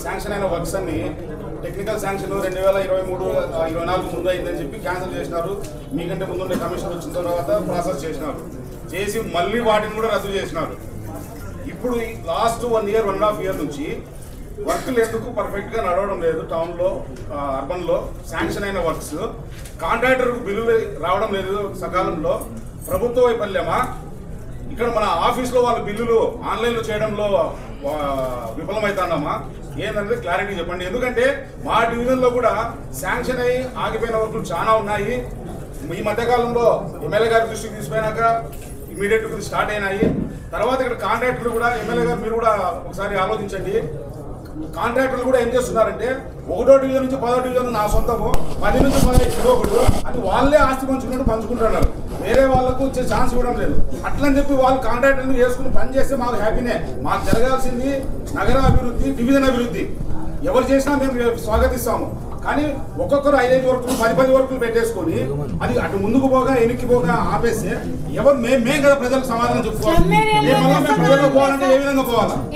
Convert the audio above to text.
Sanction అయిన works అన్ని technical sanction 2023-24 ముందు అయిందని చెప్పి క్యాన్సిల్ చేసినారు. మీకంటే ముందుండే కమిషన్ వచ్చిన తర్వాత ప్రాసెస్ చేసినారు. చేసి మళ్ళీ వాటిని కూడా రద్దు చేసినారు. ఇప్పుడు లాస్ట్ 1 year 1.5 year నుంచి వర్క్లు ఎందుకు పర్ఫెక్ట్గా నడవడం లేదు? టౌన్లో అర్బన్లో శాంక్షన్ అయిన వర్క్స్ కాంట్రాక్టర్కు బిల్లులు రావడం లేదు సకాలంలో. ప్రభుత్వ వైఫల్యమా? ఇక్కడ మన ఆఫీస్లో వాళ్ళ బిల్లులు ఆన్లైన్లో చేయడంలో విఫలమవుతున్నామా? ఏంటంటే క్లారిటీ చెప్పండి. ఎందుకంటే మా డివిజన్లో కూడా శాంక్షన్ అయ్యి ఆగిపోయిన వర్కులు చాలా ఉన్నాయి. ఈ మధ్యకాలంలో ఎమ్మెల్యే గారి దృష్టికి తీసుకుపోయినాక ఇమీడియట్గా స్టార్ట్ అయినాయి. తర్వాత ఇక్కడ కాంట్రాక్టర్లు కూడా ఎమ్మెల్యే గారు మీరు కూడా ఒకసారి ఆలోచించండి. కాంట్రాక్టర్లు కూడా ఏం చేస్తున్నారంటే 1వ డివిజన్ నుంచి 10వ డివిజన్ నా సొంతము, 10 నుంచి 15 ఇంకొకటి అని వాళ్ళే ఆస్తి పంచుకుంటున్నారు. వేరే వాళ్ళకు వచ్చే ఛాన్స్ ఇవ్వడం లేదు. అట్లని చెప్పి వాళ్ళు కాంట్రాక్టర్లు చేసుకుని పని చేస్తే మాకు హ్యాపీనే. మాకు జరగాల్సింది నగర అభివృద్ధి, డివిజన్ అభివృద్ధి. ఎవరు చేసినా మేము స్వాగతిస్తాము. కానీ ఒక్కొక్కరు 5 వర్కులు 10 వర్కులు పెట్టేసుకొని అది అటు ముందుకు పోగా వెనక్కి పోగా ఆపేస్తే ఎవరు మేము కదా ప్రజలకు సమాధానం చెప్పుకోవాలి. ప్రజలకు పోవాలంటే ఏ విధంగా పోవాలా?